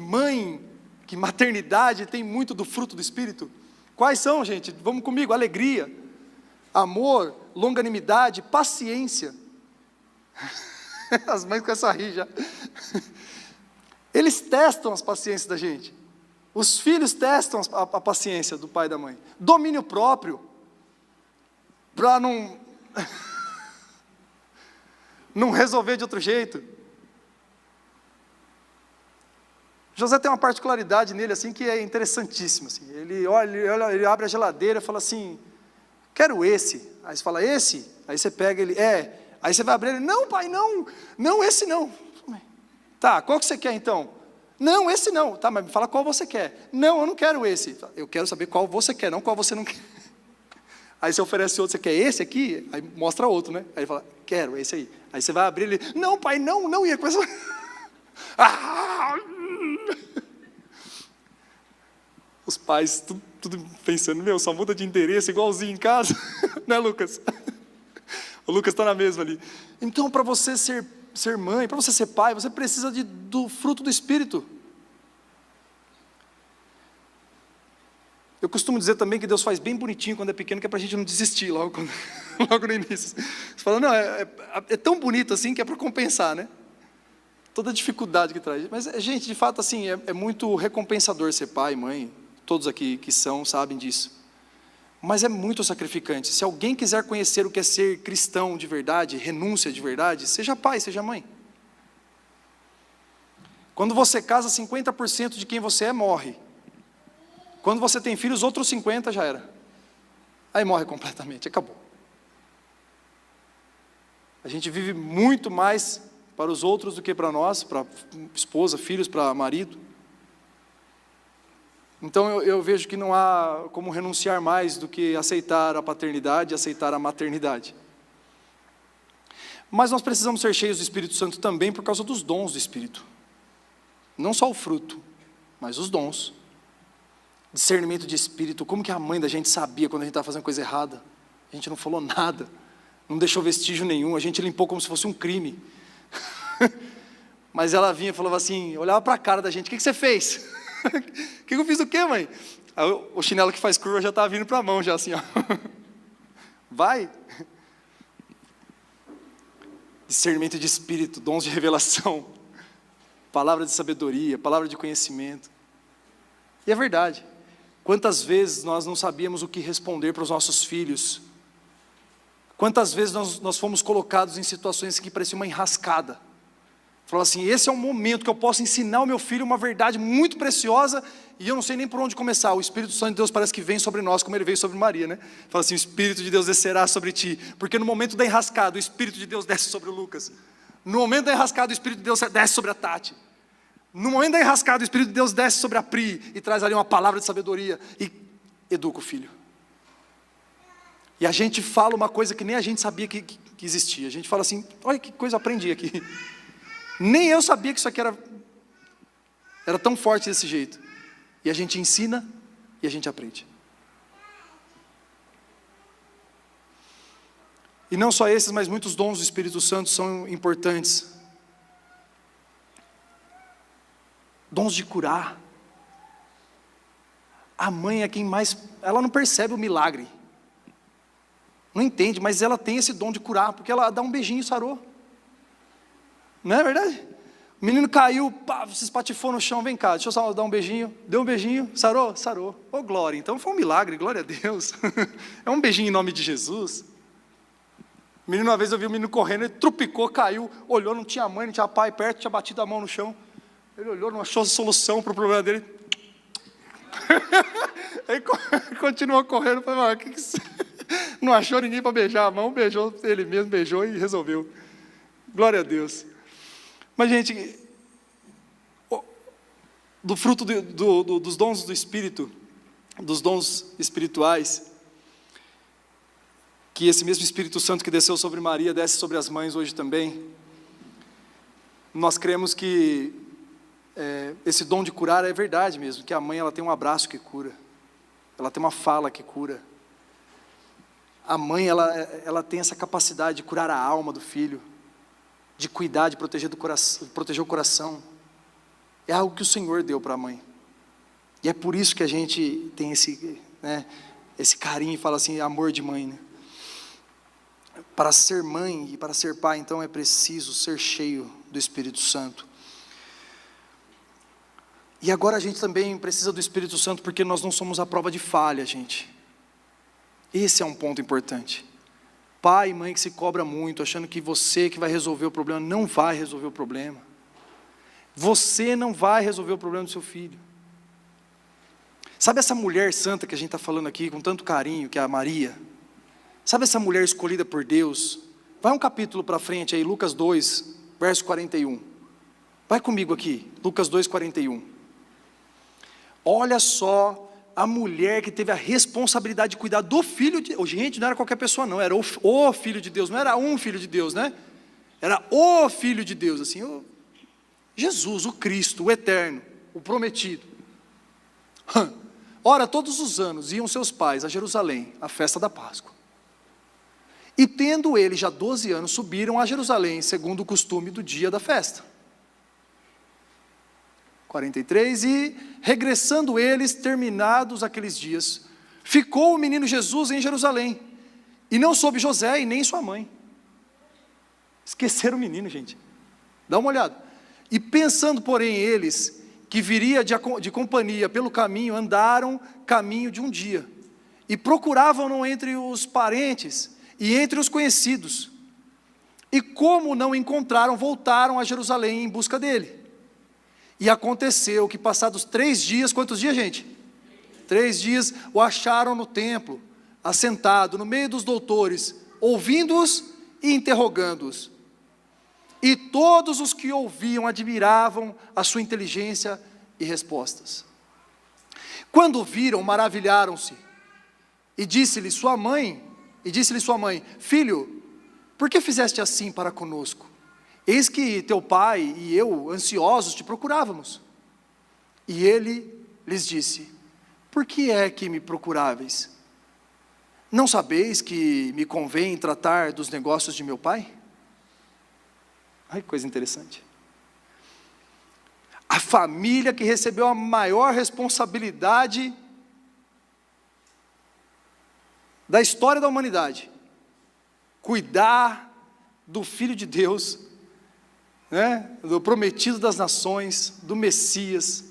que maternidade tem muito do fruto do Espírito. Quais são, gente? Vamos comigo: alegria, amor, longanimidade, paciência. As mães começam a rir já. Eles testam as paciências da gente. Os filhos testam a paciência do pai e da mãe. Domínio próprio, para não resolver de outro jeito. José tem uma particularidade nele assim que é interessantíssima. Assim. Ele ele abre a geladeira e fala assim: quero esse. Aí você fala: esse? Aí você pega ele, Aí você vai abrir ele: não, pai, não, esse não. Tá, qual que você quer então? Não, esse não. Tá, mas me fala qual você quer. Não, eu não quero esse. Eu quero saber qual você quer, não qual você não quer. Aí você oferece outro: você quer esse aqui? Aí mostra outro, né? Aí ele fala: quero esse aí. Aí você vai abrir ele: não, pai, não. E aí começa... Os pais, tudo pensando: só muda de endereço igualzinho em casa. Né, Lucas? O Lucas está na mesma ali. Então, para você ser mãe, para você ser pai, você precisa do fruto do Espírito. Eu costumo dizer também que Deus faz bem bonitinho quando é pequeno, que é para a gente não desistir logo no início. Você fala: não, é tão bonito assim que é para compensar, né? Toda a dificuldade que traz. Mas, gente, de fato, assim, é muito recompensador ser pai, mãe. Todos aqui que sabem disso. Mas é muito sacrificante. Se alguém quiser conhecer o que é ser cristão de verdade, renúncia de verdade, seja pai, seja mãe. Quando você casa, 50% de quem você é morre. Quando você tem filhos, outros 50% já era. Aí morre completamente, acabou. A gente vive muito mais para os outros do que para nós, para esposa, filhos, para marido. Então eu vejo que não há como renunciar mais do que aceitar a paternidade, aceitar a maternidade. Mas nós precisamos ser cheios do Espírito Santo também por causa dos dons do Espírito. Não só o fruto, mas os dons. Discernimento de espírito. Como que a mãe da gente sabia quando a gente estava fazendo coisa errada? A gente não falou nada, não deixou vestígio nenhum, a gente limpou como se fosse um crime. Mas ela vinha e falava assim, olhava para a cara da gente: o que você fez? O que eu fiz do quê, mãe? Aí o chinelo que faz curva já estava vindo para a mão, já assim, ó. Vai. Discernimento de espírito, dons de revelação. palavra de sabedoria, palavra de conhecimento. E é verdade. Quantas vezes nós não sabíamos o que responder para os nossos filhos? Quantas vezes nós fomos colocados em situações que pareciam uma enrascada? Falou assim, esse é um momento que eu posso ensinar ao meu filho uma verdade muito preciosa e eu não sei nem por onde começar. O Espírito Santo de Deus parece que vem sobre nós, como ele veio sobre Maria, né? Fala assim, o Espírito de Deus descerá sobre ti, porque no momento da enrascada, o Espírito de Deus desce sobre o Lucas. No momento da enrascada, o Espírito de Deus desce sobre a Tati. No momento da enrascada, o Espírito de Deus desce sobre a Pri e traz ali uma palavra de sabedoria e educa o filho. E a gente fala uma coisa que nem a gente sabia que existia. A gente fala assim, olha que coisa eu aprendi aqui. Nem eu sabia que isso aqui era tão forte desse jeito. E a gente ensina e a gente aprende. E não só esses, mas muitos dons do Espírito Santo são importantes. Dons de curar. A mãe é quem mais, ela não percebe o milagre. Não entende, mas ela tem esse dom de curar, porque ela dá um beijinho e sarou. Não é verdade? O menino caiu, pá, se espatifou no chão, vem cá, deixa eu só dar um beijinho. Deu um beijinho, sarou? Sarou. Ô glória, então foi um milagre, glória a Deus. É um beijinho em nome de Jesus. O menino, uma vez eu vi o menino correndo, ele trupicou, caiu, olhou, não tinha mãe, não tinha pai perto, tinha batido a mão no chão. Ele olhou, não achou solução para o problema dele. Ele continuou correndo, falei, mas que você... Não achou ninguém para beijar a mão, beijou ele mesmo, beijou e resolveu. Glória a Deus. Mas, gente, do fruto dos dons do Espírito, dos dons espirituais, que esse mesmo Espírito Santo que desceu sobre Maria, desce sobre as mães hoje também, nós cremos que esse dom de curar é verdade mesmo, que a mãe ela tem um abraço que cura, ela tem uma fala que cura. A mãe ela tem essa capacidade de curar a alma do filho, de cuidar, de proteger o coração. É algo que o Senhor deu para a mãe. E é por isso que a gente tem esse carinho e fala assim, amor de mãe. Né? Para ser mãe e para ser pai, então, é preciso ser cheio do Espírito Santo. E agora a gente também precisa do Espírito Santo porque nós não somos a prova de falha, gente. Esse é um ponto importante. Pai e mãe que se cobra muito, achando que você que vai resolver o problema, não vai resolver o problema. Você não vai resolver o problema do seu filho. Sabe essa mulher santa que a gente está falando aqui com tanto carinho, que é a Maria? Sabe essa mulher escolhida por Deus? Vai um capítulo para frente aí, Lucas 2, verso 41. Vai comigo aqui, Lucas 2, 41. Olha só a mulher que teve a responsabilidade de cuidar do filho de Deus. Gente, não era qualquer pessoa não, era o filho de Deus, não era um filho de Deus, né? Era o filho de Deus, assim, Jesus, o Cristo, o eterno, o prometido. Ora, todos os anos iam seus pais a Jerusalém, à festa da Páscoa. E tendo ele já 12 anos, subiram a Jerusalém, segundo o costume do dia da festa. 43, e regressando eles, terminados aqueles dias, ficou o menino Jesus em Jerusalém, e não soube José e nem sua mãe. Esqueceram o menino, gente. Dá uma olhada. E pensando, porém, eles, que viria de companhia pelo caminho, andaram caminho de um dia, e procuravam-no entre os parentes, e entre os conhecidos. E como não encontraram, voltaram a Jerusalém em busca dele. E aconteceu que passados 3 dias, quantos dias, gente? 3 dias, o acharam no templo, assentado no meio dos doutores, ouvindo-os e interrogando-os. E todos os que ouviam admiravam a sua inteligência e respostas. Quando o viram, maravilharam-se. E disse-lhe sua mãe, filho, por que fizeste assim para conosco? Eis que teu pai e eu, ansiosos, te procurávamos. E ele lhes disse, por que é que me procuráveis? Não sabeis que me convém tratar dos negócios de meu pai? Ai, que coisa interessante. A família que recebeu a maior responsabilidade da história da humanidade, cuidar do Filho de Deus, né? Do prometido das nações, do Messias.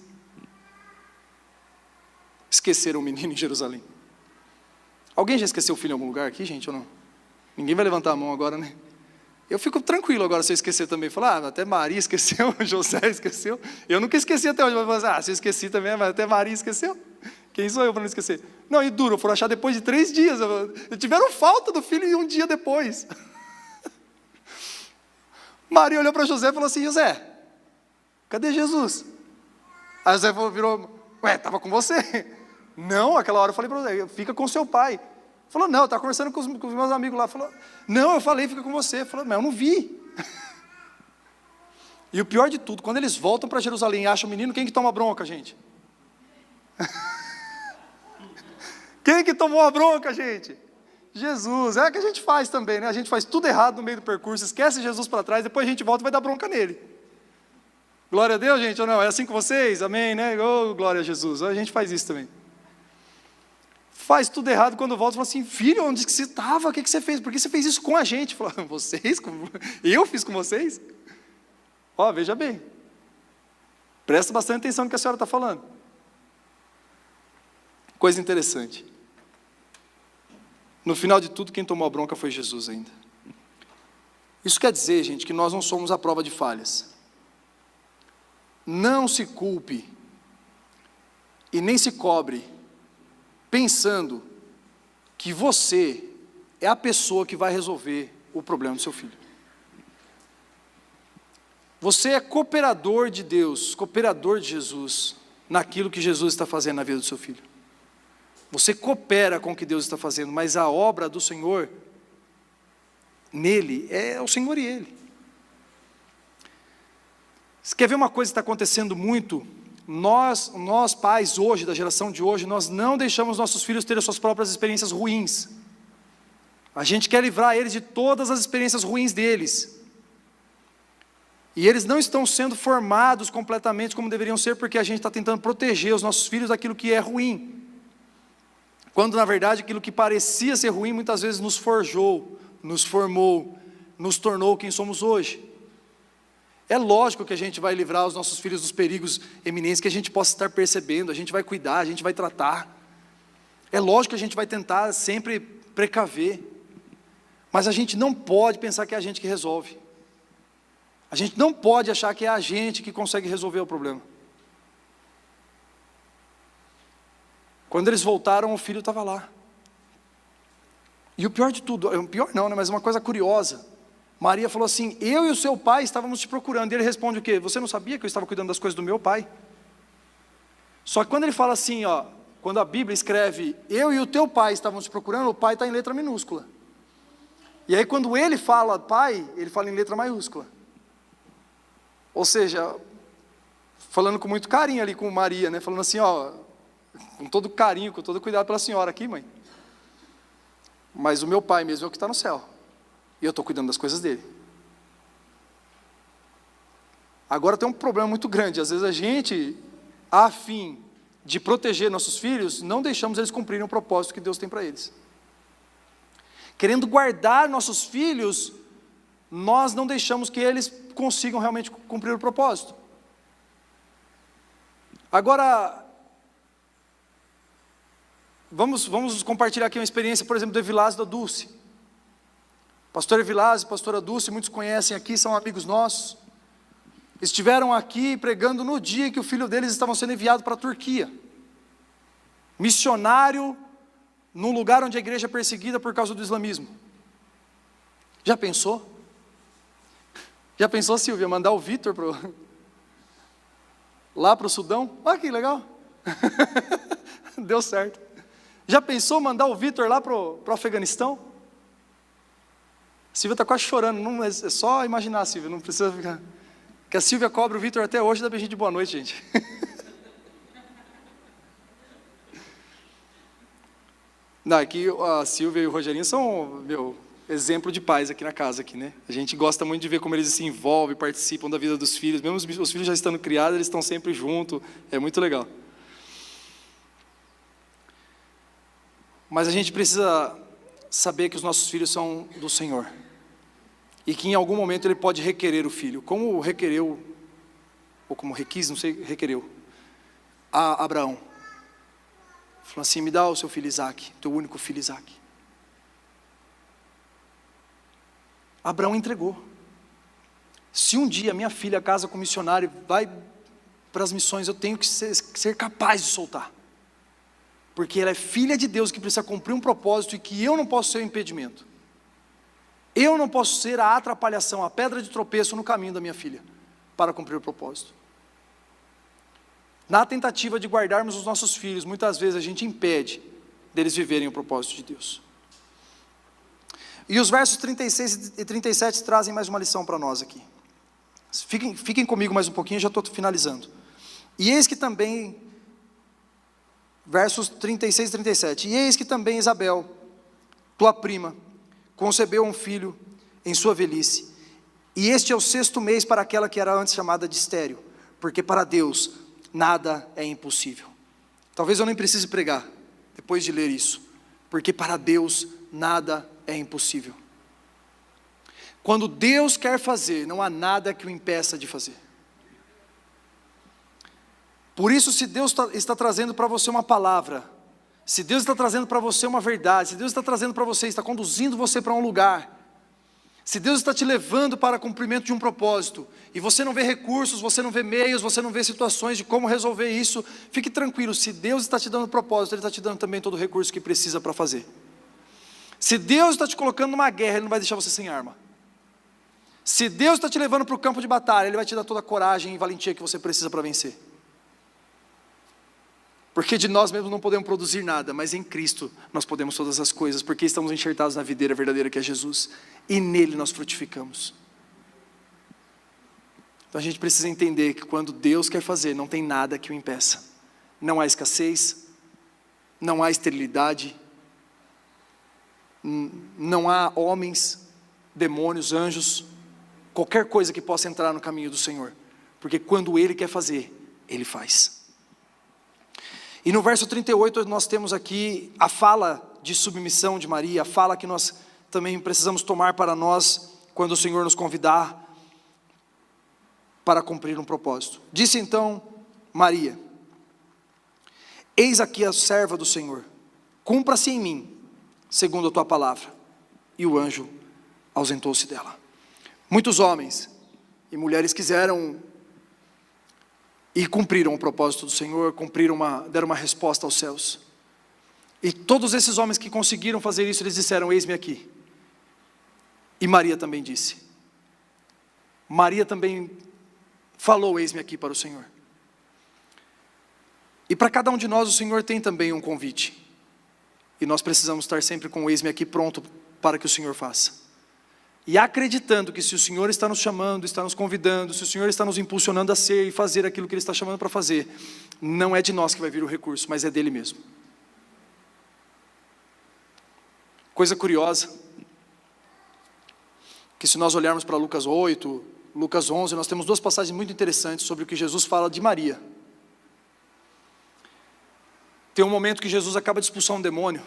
Esqueceram o menino em Jerusalém. Alguém já esqueceu o filho em algum lugar aqui, gente, ou não? Ninguém vai levantar a mão agora, né? Eu fico tranquilo agora se eu esquecer também. Falar, até Maria esqueceu, José esqueceu. Eu nunca esqueci até hoje. Mas se eu esqueci também, mas até Maria esqueceu. Quem sou eu para não esquecer? Não, e duro, foram achar depois de 3 dias. Tiveram falta do filho e um dia depois. Maria olhou para José e falou assim, José, cadê Jesus? Aí José virou, estava com você. Não, aquela hora eu falei para José, fica com seu pai. Falou, não, eu estava conversando com os meus amigos lá. Falou, não, eu falei, fica com você. Falou, mas eu não vi. E o pior de tudo, quando eles voltam para Jerusalém e acham o menino, quem que toma bronca, gente? Quem que tomou a bronca, gente? Jesus. É o que a gente faz também, né? A gente faz tudo errado no meio do percurso, esquece Jesus para trás, depois a gente volta e vai dar bronca nele. Glória a Deus, gente, ou não? É assim com vocês? Amém, né? Oh, glória a Jesus. A gente faz isso também. Faz tudo errado, quando volta, fala assim, filho, onde que você estava? O que você fez? Por que você fez isso com a gente? Fala, vocês? Eu fiz com vocês? Ó, veja bem. Presta bastante atenção no que a senhora está falando. Coisa interessante. No final de tudo, quem tomou a bronca foi Jesus ainda. Isso quer dizer, gente, que nós não somos a prova de falhas. Não se culpe e nem se cobre pensando que você é a pessoa que vai resolver o problema do seu filho. Você é cooperador de Deus, cooperador de Jesus, naquilo que Jesus está fazendo na vida do seu filho. Você coopera com o que Deus está fazendo, mas a obra do Senhor, nele, é o Senhor e Ele. Você quer ver uma coisa que está acontecendo muito? Nós pais hoje, da geração de hoje, nós não deixamos nossos filhos terem as suas próprias experiências ruins. A gente quer livrar eles de todas as experiências ruins deles. E eles não estão sendo formados completamente como deveriam ser, porque a gente está tentando proteger os nossos filhos daquilo que é ruim. Quando, na verdade, aquilo que parecia ser ruim, muitas vezes nos forjou, nos formou, nos tornou quem somos hoje. É lógico que a gente vai livrar os nossos filhos dos perigos eminentes que a gente possa estar percebendo, a gente vai cuidar, a gente vai tratar. É lógico que a gente vai tentar sempre precaver. Mas a gente não pode pensar que é a gente que resolve. A gente não pode achar que é a gente que consegue resolver o problema. Quando eles voltaram, o filho estava lá. E o pior de tudo, pior não, né, mas uma coisa curiosa, Maria falou assim, eu e o seu pai estávamos te procurando. E ele responde o quê? Você não sabia que eu estava cuidando das coisas do meu pai? Só que quando ele fala assim, ó, quando a Bíblia escreve, eu e o teu pai estávamos te procurando, o pai está em letra minúscula. E aí quando ele fala pai, ele fala em letra maiúscula. Ou seja, falando com muito carinho ali com Maria, né? Falando assim, ó, com todo carinho, com todo cuidado pela senhora aqui, mãe. Mas o meu pai mesmo é o que está no céu. E eu estou cuidando das coisas dele. Agora tem um problema muito grande. Às vezes a gente, a fim de proteger nossos filhos, não deixamos eles cumprirem o propósito que Deus tem para eles. Querendo guardar nossos filhos, nós não deixamos que eles consigam realmente cumprir o propósito. Agora, vamos compartilhar aqui uma experiência, por exemplo, do Evilásio e da Dulce. Pastor Evilásio e pastora Dulce, muitos conhecem aqui, são amigos nossos. Estiveram aqui pregando no dia que o filho deles estava sendo enviado para a Turquia. Missionário, num lugar onde a igreja é perseguida por causa do islamismo. Já pensou? Já pensou, Silvia, mandar o Vitor lá para o Sudão? Olha que legal. Deu certo. Já pensou mandar o Vitor lá para o Afeganistão? Silvia está quase chorando, não, é só imaginar, Silvia, não precisa ficar. Que a Silvia cobra o Vitor até hoje, dá beijinho de boa noite, gente. Não, aqui a Silvia e o Rogerinho são, exemplo de pais aqui na casa, aqui, né? A gente gosta muito de ver como eles se envolvem, participam da vida dos filhos, mesmo os filhos já estando criados, eles estão sempre juntos, é muito legal. Mas a gente precisa saber que os nossos filhos são do Senhor. e que em algum momento ele pode requerer o filho, como requereu, ou como requis, não sei, requereu, a Abraão. Falou assim: me dá o seu filho Isaque, teu único filho Isaque. Abraão entregou. Se um dia minha filha casa com missionário e vai para as missões, eu tenho que ser capaz de soltar. Porque ela é filha de Deus que precisa cumprir um propósito e que eu não posso ser o impedimento. Eu não posso ser a atrapalhação, a pedra de tropeço no caminho da minha filha, para cumprir o propósito. Na tentativa de guardarmos os nossos filhos, muitas vezes a gente impede deles viverem o propósito de Deus. E os versos 36 e 37 trazem mais uma lição para nós aqui. Fiquem comigo mais um pouquinho, já estou finalizando. E eis que também, versos 36 e 37, e eis que também Isabel, tua prima, concebeu um filho em sua velhice, e este é o 6º mês para aquela que era antes chamada de estéril, porque para Deus nada é impossível. Talvez eu nem precise pregar, depois de ler isso, porque para Deus nada é impossível. Quando Deus quer fazer, não há nada que o impeça de fazer. Por isso, se Deus está trazendo para você uma palavra, se Deus está trazendo para você uma verdade, se Deus está trazendo para você, está conduzindo você para um lugar, se Deus está te levando para o cumprimento de um propósito, e você não vê recursos, você não vê meios, você não vê situações de como resolver isso, fique tranquilo, se Deus está te dando propósito, Ele está te dando também todo o recurso que precisa para fazer. Se Deus está te colocando numa guerra, Ele não vai deixar você sem arma. Se Deus está te levando para o campo de batalha, Ele vai te dar toda a coragem e valentia que você precisa para vencer. Porque de nós mesmos não podemos produzir nada, mas em Cristo nós podemos todas as coisas, porque estamos enxertados na videira verdadeira que é Jesus, e nele nós frutificamos. Então a gente precisa entender que quando Deus quer fazer, não tem nada que o impeça. Não há escassez, não há esterilidade, não há homens, demônios, anjos, qualquer coisa que possa entrar no caminho do Senhor, porque quando Ele quer fazer, Ele faz. E no verso 38 nós temos aqui a fala de submissão de Maria, a fala que nós também precisamos tomar para nós, quando o Senhor nos convidar para cumprir um propósito. Disse então Maria: eis aqui a serva do Senhor, cumpra-se em mim, segundo a tua palavra. E o anjo ausentou-se dela. Muitos homens e mulheres quiseram e cumpriram o propósito do Senhor, deram uma resposta aos céus. E todos esses homens que conseguiram fazer isso, eles disseram: eis-me aqui. E Maria também disse. Maria também falou: eis-me aqui para o Senhor. E para cada um de nós o Senhor tem também um convite. E nós precisamos estar sempre com o eis-me aqui pronto para que o Senhor faça. E acreditando que se o Senhor está nos chamando, está nos convidando, se o Senhor está nos impulsionando a ser e fazer aquilo que Ele está chamando para fazer, não é de nós que vai vir o recurso, mas é dEle mesmo. Coisa curiosa, que se nós olharmos para Lucas 8, Lucas 11, nós temos duas passagens muito interessantes sobre o que Jesus fala de Maria. Tem um momento que Jesus acaba de expulsar um demônio,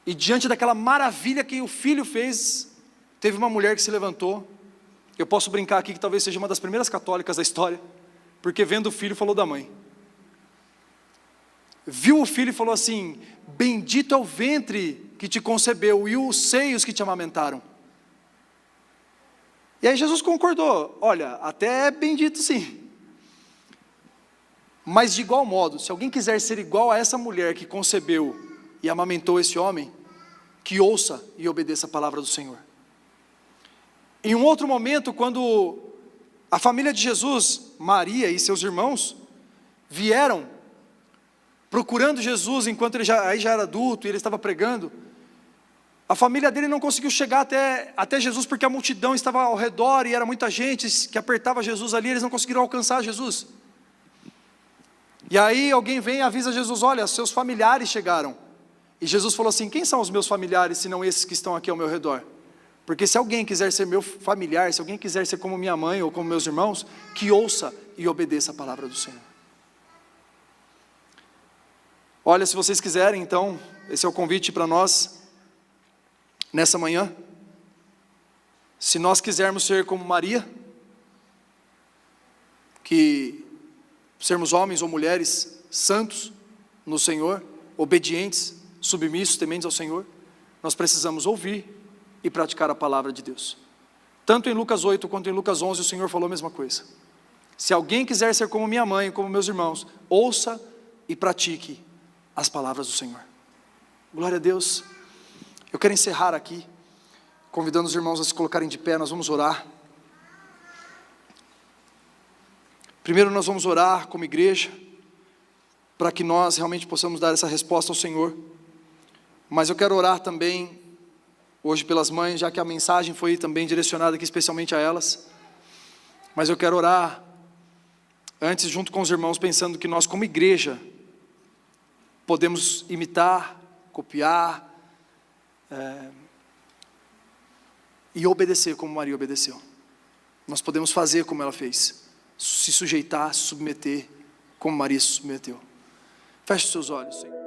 e diante daquela maravilha que o filho fez, teve uma mulher que se levantou. Eu posso brincar aqui que talvez seja uma das primeiras católicas da história, porque vendo o filho falou da mãe. Viu o filho e falou assim: bendito é o ventre que te concebeu e os seios que te amamentaram. E aí Jesus concordou: olha, até é bendito sim. Mas de igual modo, se alguém quiser ser igual a essa mulher que concebeu e amamentou esse homem, que ouça e obedeça a palavra do Senhor. Em um outro momento, quando a família de Jesus, Maria e seus irmãos, vieram procurando Jesus enquanto ele já era adulto e ele estava pregando, a família dele não conseguiu chegar até Jesus porque a multidão estava ao redor e era muita gente que apertava Jesus ali, eles não conseguiram alcançar Jesus. E aí alguém vem e avisa Jesus: olha, seus familiares chegaram. E Jesus falou assim: quem são os meus familiares, senão esses que estão aqui ao meu redor? Porque se alguém quiser ser meu familiar, se alguém quiser ser como minha mãe ou como meus irmãos, que ouça e obedeça a palavra do Senhor. Olha, se vocês quiserem, então, esse é o convite para nós, nessa manhã. Se nós quisermos ser como Maria, que sermos homens ou mulheres santos no Senhor, obedientes, submissos, tementes ao Senhor, nós precisamos ouvir e praticar a palavra de Deus. Tanto em Lucas 8 quanto em Lucas 11 o Senhor falou a mesma coisa. Se alguém quiser ser como minha mãe, como meus irmãos, ouça e pratique as palavras do Senhor. Glória a Deus. Eu quero encerrar aqui, convidando os irmãos a se colocarem de pé. Nós vamos orar. Primeiro nós vamos orar como igreja, para que nós realmente possamos dar essa resposta ao Senhor. Mas eu quero orar também, hoje pelas mães, já que a mensagem foi também direcionada aqui especialmente a elas. Mas eu quero orar, antes junto com os irmãos, pensando que nós como igreja, podemos imitar, copiar, e obedecer como Maria obedeceu. Nós podemos fazer como ela fez. Se sujeitar, se submeter, como Maria se submeteu. Feche seus olhos, Senhor.